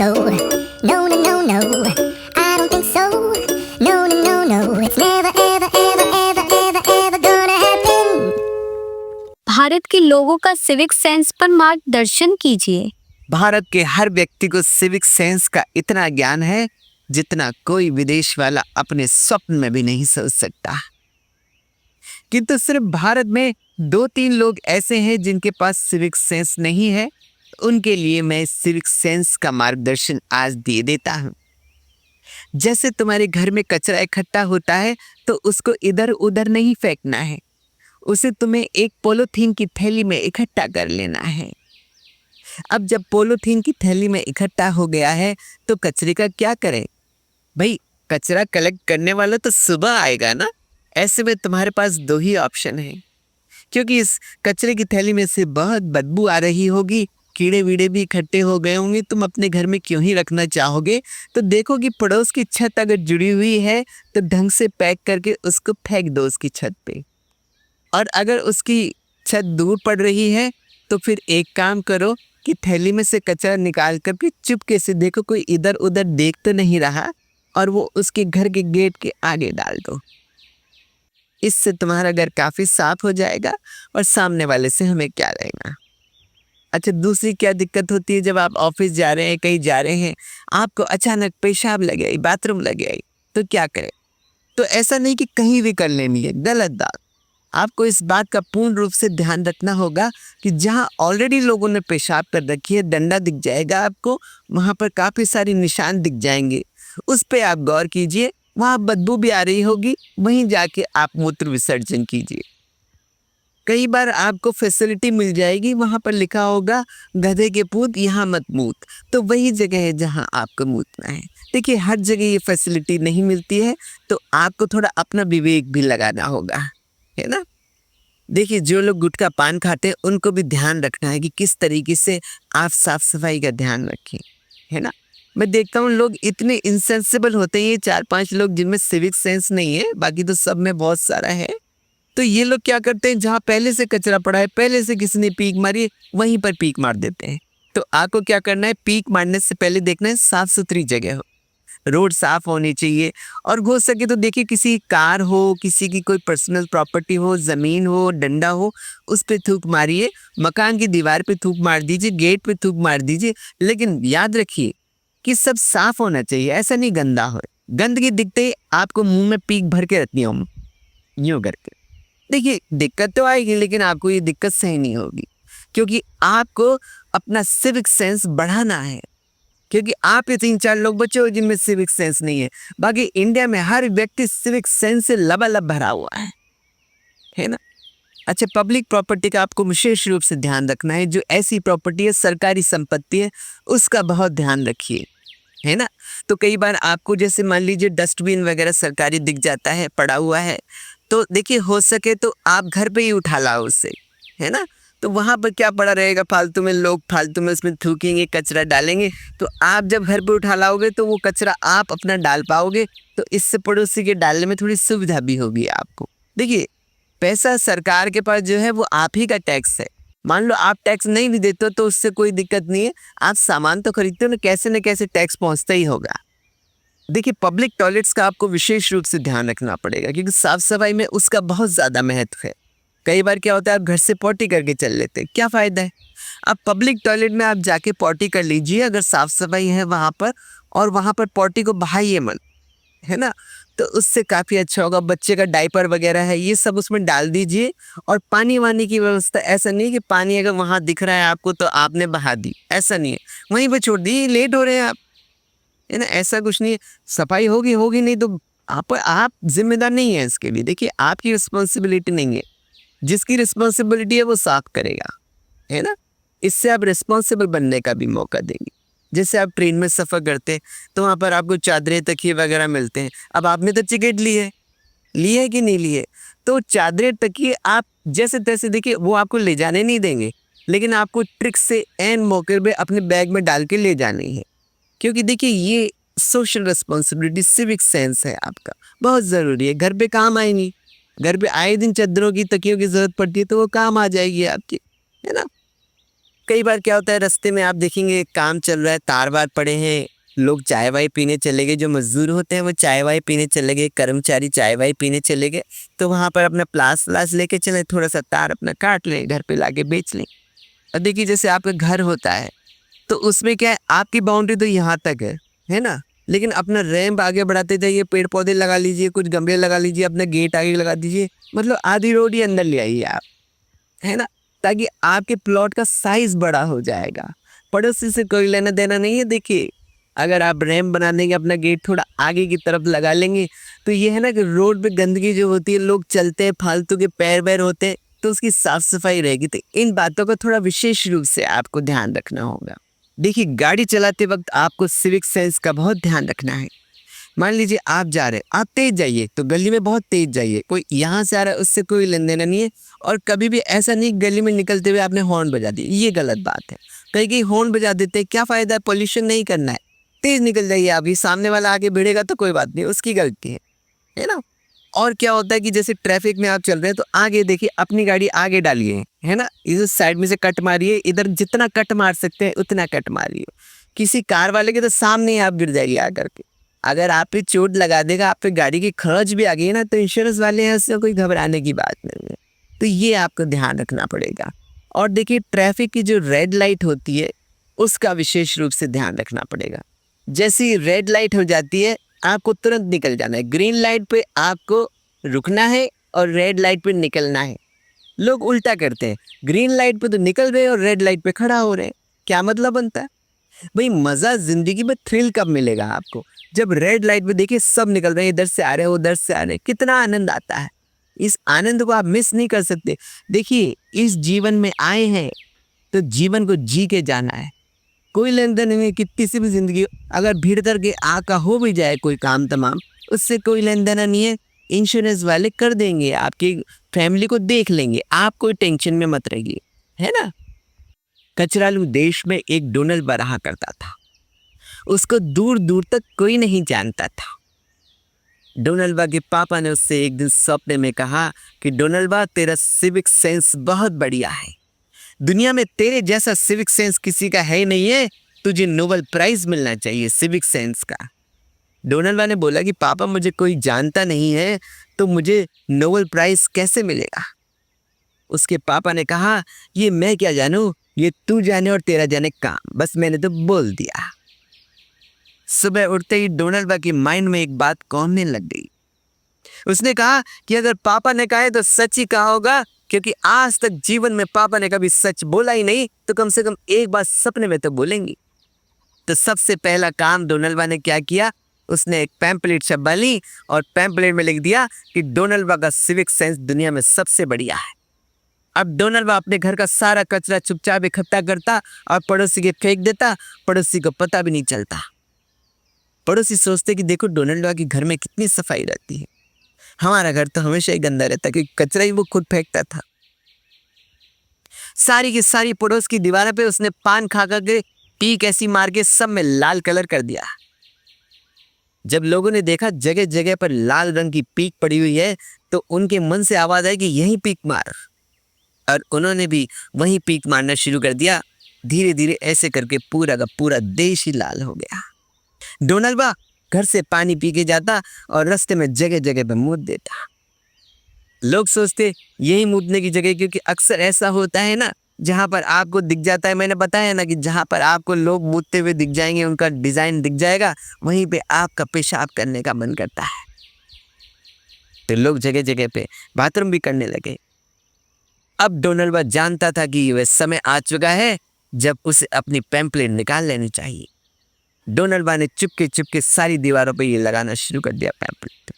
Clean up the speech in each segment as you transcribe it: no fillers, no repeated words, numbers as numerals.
so. No, no, no, no. I don't think so. No, no, no, no. It's never, ever, ever, ever, ever, ever gonna happen. Bharat के लोगों का civic sense पर मार्गदर्शन कीजिए। भारत के हर व्यक्ति को सिविक सेंस का इतना ज्ञान है जितना कोई विदेश वाला अपने स्वप्न में भी नहीं सोच सकता। किंतु सिर्फ भारत में 2-3 लोग ऐसे हैं जिनके पास सिविक सेंस नहीं है। उनके लिए मैं सिविक सेंस का मार्गदर्शन आज दे देता हूँ। जैसे तुम्हारे घर में कचरा इकट्ठा होता है तो उसको इधर उधर नहीं फेंकना है, उसे तुम्हें एक पॉलीथीन की थैली में इकट्ठा कर लेना है। अब जब पॉलीथीन की थैली में इकट्ठा हो गया है तो कचरे का क्या करें भाई? कचरा कलेक्ट करने वाला तो सुबह आएगा ना। ऐसे में तुम्हारे पास 2 ही ऑप्शन है, क्योंकि इस कचरे की थैली में से बहुत बदबू आ रही होगी, कीड़े वीड़े भी इकट्ठे हो गए होंगे। तुम अपने घर में क्यों ही रखना चाहोगे? तो देखो कि पड़ोस की छत अगर जुड़ी हुई है तो ढंग से पैक करके उसको फेंक दो उसकी छत पे। और अगर उसकी छत दूर पड़ रही है तो फिर एक काम करो कि थैली में से कचरा निकाल कर के चुपके से देखो कोई इधर उधर देख तो नहीं रहा, और वो उसके घर के गेट के आगे डाल दो। इससे तुम्हारा घर काफ़ी साफ हो जाएगा और सामने वाले से हमें क्या रहेगा। अच्छा, दूसरी क्या दिक्कत होती है, जब आप ऑफिस जा रहे हैं, कहीं जा रहे हैं, आपको अचानक पेशाब लगे आई, बाथरूम लगे आई, तो क्या करें? तो ऐसा नहीं कि कहीं भी कर लेनी है, गलत बात। आपको इस बात का पूर्ण रूप से ध्यान रखना होगा कि जहाँ ऑलरेडी लोगों ने पेशाब कर रखी है, डंडा दिख जाएगा आपको, वहाँ पर काफ़ी सारे निशान दिख जाएंगे, उस पर आप गौर कीजिए। वहाँ बदबू भी आ रही होगी, वहीं जाके आप मूत्र विसर्जन कीजिए। कई बार आपको फैसिलिटी मिल जाएगी, वहाँ पर लिखा होगा गधे के पूत यहाँ मत मूत, तो वही जगह है जहाँ आपको मूतना है। देखिए, हर जगह ये फैसिलिटी नहीं मिलती है, तो आपको थोड़ा अपना विवेक भी लगाना होगा, है ना। देखिए, जो लोग गुटखा पान खाते हैं उनको भी ध्यान रखना है कि किस तरीके से आप साफ सफाई का ध्यान रखें, है ना। मैं देखता हूँ लोग इतने इनसेंसिबल होते हैं, ये 4-5 लोग जिनमें सिविक सेंस नहीं है, बाकी तो सब में बहुत सारा है। तो ये लोग क्या करते हैं, जहाँ पहले से कचरा पड़ा है, पहले से किसी ने पीक मारी, वहीं पर पीक मार देते हैं। तो आपको क्या करना है, पीक मारने से पहले देखना है साफ सुथरी जगह हो, रोड साफ होनी चाहिए। और हो सके तो देखिए, किसी कार हो, किसी की कोई पर्सनल प्रॉपर्टी हो, ज़मीन हो, डंडा हो, उस पर थूक मारिए, मकान की दीवार पे थूक मार दीजिए, गेट पे थूक मार दीजिए, लेकिन याद रखिए कि सब साफ होना चाहिए, ऐसा नहीं गंदा हो। गंदगी दिखते ही आपको मुंह में पीक भर के रखनी हो, यूँ करके। देखिए, दिक्कत तो आएगी, लेकिन आपको ये दिक्कत सही नहीं होगी, क्योंकि आपको अपना सिविक सेंस बढ़ाना है। क्योंकि आप ये 3-4 लोग बचे हो जिनमें सिविक सेंस नहीं है, बाकी इंडिया में हर व्यक्ति सिविक सेंस से लबालब भरा हुआ है ना। अच्छा, पब्लिक प्रॉपर्टी का आपको विशेष रूप से ध्यान रखना है। जो ऐसी प्रॉपर्टी है, सरकारी संपत्ति है, उसका बहुत ध्यान रखिए, है ना। तो कई बार आपको जैसे मान लीजिए डस्टबिन वगैरह सरकारी दिख जाता है पड़ा हुआ है, तो देखिए हो सके तो आप घर पे ही उठा लाओ उससे, है ना। तो वहाँ पर क्या पड़ा रहेगा फालतू में, लोग फालतू में उसमें थूकेंगे, कचरा डालेंगे। तो आप जब घर पे उठा लाओगे तो वो कचरा आप अपना डाल पाओगे, तो इससे पड़ोसी के डालने में थोड़ी सुविधा भी होगी आपको। देखिए, पैसा सरकार के पास जो है वो आप ही का टैक्स है। मान लो आप टैक्स नहीं भी देते हो तो उससे कोई दिक्कत नहीं है, आप सामान तो खरीदते हो ना, न कैसे टैक्स पहुँचता ही होगा। देखिए, पब्लिक टॉयलेट्स का आपको विशेष रूप से ध्यान रखना पड़ेगा, क्योंकि साफ सफाई में उसका बहुत ज़्यादा महत्व है। कई बार क्या होता है, आप घर से पॉटी करके चल लेते हैं, क्या फ़ायदा है। अब पब्लिक टॉयलेट में आप जाके पॉटी कर लीजिए अगर साफ़ सफाई है वहाँ पर, और वहाँ पर पॉटी को बहाइए मत, है ना। तो उससे काफ़ी अच्छा होगा। बच्चे का डायपर वगैरह है, ये सब उसमें डाल दीजिए। और पानी वानी की व्यवस्था ऐसा नहीं है कि पानी अगर वहाँ दिख रहा है आपको तो आपने बहा दी, ऐसा नहीं है, वहीं पर छोड़ दी, लेट हो रहे हैं आप, है ना। ऐसा कुछ नहीं है, सफाई होगी नहीं तो आप जिम्मेदार नहीं है इसके लिए। देखिए, आपकी रिस्पॉन्सिबिलिटी नहीं है, जिसकी रिस्पॉन्सिबिलिटी है वो साफ करेगा, है ना। इससे आप रिस्पॉन्सिबल बनने का भी मौका देंगे। जैसे आप ट्रेन में सफ़र करते हैं तो वहाँ पर आपको चादरें, तकिए वगैरह मिलते हैं। अब आपने तो टिकट ली है कि नहीं ली है, तो चादरें, तकिए आप जैसे तैसे, देखिए वो आपको ले जाने नहीं देंगे, लेकिन आपको ट्रिक से एन मौके पे अपने बैग में डाल के ले जानी है। क्योंकि देखिए, ये सोशल रिस्पॉन्सिबिलिटी, सिविक सेंस है आपका, बहुत ज़रूरी है। घर पे काम आएंगी, घर पे आए दिन चादरों की, तकियों की ज़रूरत पड़ती है, तो वो काम आ जाएगी आपकी, है ना। कई बार क्या होता है, रास्ते में आप देखेंगे काम चल रहा है, तार वार पड़े हैं, लोग चाय वाय पीने चले गए, जो मजदूर होते हैं वो चाय वाय पीने चले गए, कर्मचारी चाय वाय पीने चले गए, तो वहाँ पर अपना प्लास व्लास लेके चले, थोड़ा सा तार अपना काट लें, घर पे लाके बेच लें। और देखिए जैसे आपका घर होता है तो उसमें क्या है, आपकी बाउंड्री तो यहाँ तक है ना, लेकिन अपना रैंप आगे बढ़ाते जाइए, पेड़ पौधे लगा लीजिए, कुछ गमले लगा लीजिए, अपना गेट आगे लगा दीजिए, मतलब आधी रोड ही अंदर ले आइए आप, है ना, ताकि आपके प्लॉट का साइज बड़ा हो जाएगा। पड़ोसी से कोई लेना देना नहीं है। देखिए अगर आप रैंप बना देंगे, अपना गेट थोड़ा आगे की तरफ लगा लेंगे, तो ये है ना कि रोड पे गंदगी जो होती है, लोग चलते हैं, फालतू के पैर वैर होते हैं, तो उसकी साफ सफाई रहेगी। तो इन बातों का थोड़ा विशेष रूप से आपको ध्यान रखना होगा। देखिए गाड़ी चलाते वक्त आपको सिविक सेंस का बहुत ध्यान रखना है। मान लीजिए आप जा रहे हैं, आप तेज जाइए तो गली में बहुत तेज जाइए, कोई यहाँ से आ रहा है उससे कोई लेन देना नहीं है। और कभी भी ऐसा नहीं गली में निकलते हुए आपने हॉर्न बजा दिया, ये गलत बात है। कहीं हॉर्न बजा देते हैं, क्या फ़ायदा है, पोल्यूशन नहीं करना है, तेज निकल जाइए। अभी सामने वाला आगे भिड़ेगा तो कोई बात नहीं, उसकी गलती है ना। और क्या होता है कि जैसे ट्रैफिक में आप चल रहे हैं तो आगे देखिए, अपनी गाड़ी आगे डालिए, है ना, इस साइड में से कट मारिए, इधर जितना कट मार सकते हैं उतना कट मारिए। किसी कार वाले के तो सामने ही आप गिर जाइए आकर के, अगर आप पे चोट लगा देगा, आप पे गाड़ी की खर्च भी आ गई ना, तो इंश्योरेंस वाले हैं, उससे कोई घबराने की बात नहीं है। तो ये आपको ध्यान रखना पड़ेगा। और देखिए ट्रैफिक की जो रेड लाइट होती है उसका विशेष रूप से ध्यान रखना पड़ेगा। जैसी रेड लाइट हो जाती है आपको तुरंत निकल जाना है, ग्रीन लाइट पे आपको रुकना है और रेड लाइट पे निकलना है। लोग उल्टा करते हैं, ग्रीन लाइट पे तो निकल रहे हैं और रेड लाइट पे खड़ा हो रहे हैं, क्या मतलब बनता है भाई? मज़ा ज़िंदगी में थ्रिल कब मिलेगा आपको? जब रेड लाइट पे देखिए सब निकल रहे हैं, इधर से आ रहे हैं, उधर से आ रहे हैं, कितना आनंद आता है। इस आनंद को आप मिस नहीं कर सकते। देखिए इस जीवन में आए हैं तो जीवन को जी के जाना है। कोई लेन देन नहीं है कि किसी भी जिंदगी, अगर भीड़ करके आका हो भी जाए कोई काम तमाम, उससे कोई लेन देना नहीं है। इंश्योरेंस वाले कर देंगे, आपकी फैमिली को देख लेंगे, आप कोई टेंशन में मत रहिए, है ना। कचरालू देश में एक डोनाल्ड रहा करता था, उसको दूर दूर तक कोई नहीं जानता था। डोनाल्ड के पापा ने उससे एक दिन सपने में कहा कि डोनाल्ड, तेरा सिविक सेंस बहुत बढ़िया है, दुनिया में तेरे जैसा सिविक सेंस किसी का है ही नहीं है, तुझे नोबेल प्राइज मिलना चाहिए सिविक सेंस का। डोनाल्ड ने बोला कि पापा मुझे कोई जानता नहीं है तो मुझे नोबेल प्राइज कैसे मिलेगा। उसके पापा ने कहा, ये मैं क्या जानूं, ये तू जाने और तेरा जाने काम, बस मैंने तो बोल दिया। सुबह उठते ही डोनाल्ड के माइंड में एक बात कौनने लग गई। उसने कहा कि अगर पापा ने कहा है तो सच ही कहा होगा, क्योंकि आज तक जीवन में पापा ने कभी सच बोला ही नहीं, तो कम से कम एक बार सपने में तो बोलेंगी। तो सबसे पहला काम डोनाल्ड ने क्या किया, उसने एक पैम्पलेट छपवा ली और पैम्पलेट में लिख दिया कि डोनाल्ड का सिविक सेंस दुनिया में सबसे बढ़िया है। अब डोनाल्ड अपने घर का सारा कचरा चुपचाप इकट्ठा करता और पड़ोसी के फेंक देता, पड़ोसी को पता भी नहीं चलता। पड़ोसी सोचते कि देखो डोनाल्ड के घर में कितनी सफाई रहती है, हमारा घर तो हमेशा ही गंदा रहता है, क्योंकि कचरा ही वो खुद फेंकता था। सारी की सारी पड़ोस की दीवारों पे उसने पान खा के पीक ऐसी मार के सब में लाल कलर कर दिया। जब लोगों ने देखा जगह जगह पर लाल रंग की पीक पड़ी हुई है, तो उनके मन से आवाज आई कि यही पीक मार, और उन्होंने भी वही पीक मारना शुरू कर दिया। धीरे धीरे ऐसे करके पूरा का पूरा देश ही लाल हो गया। डोनाल्ड घर से पानी पी के जाता और रास्ते में जगह जगह पे मूत देता। लोग सोचते यही मूतने की जगह, क्योंकि अक्सर ऐसा होता है ना, जहाँ पर आपको दिख जाता है, मैंने बताया ना कि जहाँ पर आपको लोग मूतते हुए दिख जाएंगे, उनका डिजाइन दिख जाएगा, वहीं पे आपका पेशाब करने का मन करता है। तो लोग जगह जगह पे बाथरूम भी करने लगे। अब डोनाल्ड जानता था कि वह समय आ चुका है जब उसे अपनी पैम्पलेट निकाल लेनी चाहिए। डोनाल्ड ने चुपके सारी दीवारों पे ये लगाना शुरू कर दिया पैम्पलेट।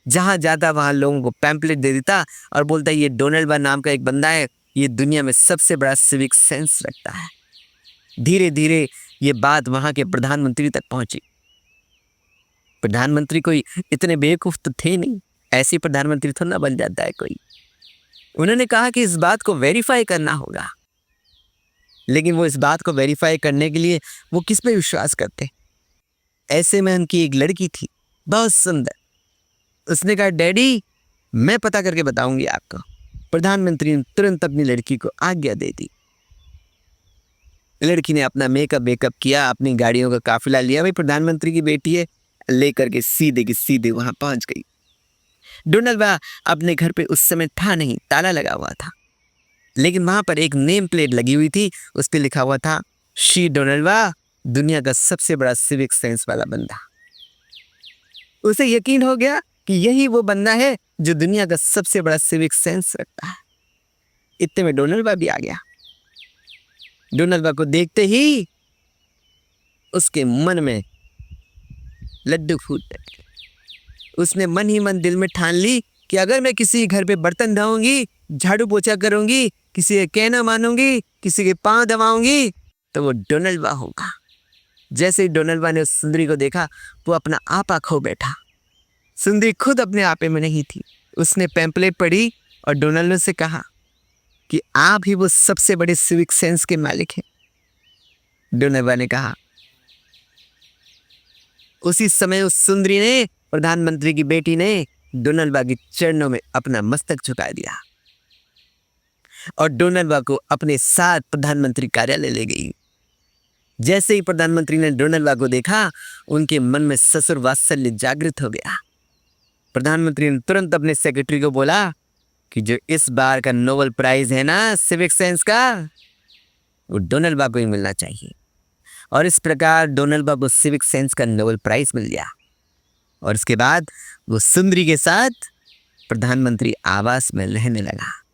जहाँ जाता वहाँ लोगों को पैम्पलेट दे देता और बोलता ये डोनाल्ड नाम का एक बंदा है, ये दुनिया में सबसे बड़ा सिविक सेंस रखता है। धीरे धीरे ये बात वहाँ के प्रधानमंत्री तक पहुँची। प्रधानमंत्री कोई इतने बेवकूफ़ तो थे नहीं, ऐसे प्रधानमंत्री थोड़ा ना बन जाता है कोई। उन्होंने कहा कि इस बात को वेरीफाई करना होगा, लेकिन वो इस बात को वेरीफाई करने के लिए वो किस पे विश्वास करते। ऐसे में उनकी एक लड़की थी, बहुत सुंदर। उसने कहा डैडी मैं पता करके बताऊंगी आपको। प्रधानमंत्री ने तुरंत अपनी लड़की को आज्ञा दे दी। लड़की ने अपना मेकअप किया, अपनी गाड़ियों का काफिला लिया, भाई प्रधानमंत्री की बेटी है, लेकर के सीधे की सीधे वहां पहुंच गई। डोनाल्डा अपने घर पे उस समय था नहीं, ताला लगा हुआ था, लेकिन वहां पर एक नेम प्लेट लगी हुई थी, उस पर लिखा हुआ था शी डोनाल्डा, दुनिया का सबसे बड़ा सिविक सेंस वाला बंदा। उसे यकीन हो गया कि यही वो बंदा है जो दुनिया का सबसे बड़ा सिविक सेंस रखता है। इतने में डोनाल्डा भी आ गया। डोनाल्डा को देखते ही उसके मन में लड्डू फूट गए। उसने मन ही मन दिल में ठान ली कि अगर मैं किसी घर पे बर्तन धोऊंगी, झाड़ू पोछा करूंगी, किसी के कहना मानूंगी, किसी के पांव दबाऊंगी, तो वो डोनाल्डा होगा। जैसे ही डोनाल्डा ने उस सुंदरी को देखा, वो अपना आपा खो बैठा। सुंदरी खुद अपने आपे में नहीं थी। उसने पैम्पलेट पढ़ी और डोनाल्डो से कहा कि आप ही वो सबसे बड़े सिविक सेंस के मालिक हैं। डोनाल्डा ने कहा। उसी समय उस सुंदरी ने, प्रधानमंत्री की बेटी ने, डोनाल्डा के चरणों में अपना मस्तक झुका दिया और डोनाल्डा को अपने साथ प्रधानमंत्री कार्यालय ले गई। जैसे ही प्रधानमंत्री ने डोनाल्डा को देखा, उनके मन में ससुर वात्सल्य जागृत हो गया। प्रधानमंत्री ने तुरंत अपने सेक्रेटरी को बोला कि जो इस बार का नोबेल प्राइज है ना सिविक सेंस का, वो डोनाल्डा को ही मिलना चाहिए। और इस प्रकार डोनाल्डा को सिविक सेंस का नोबेल प्राइज मिल गया। और इसके बाद वो सुंदरी के साथ प्रधानमंत्री आवास में रहने लगा।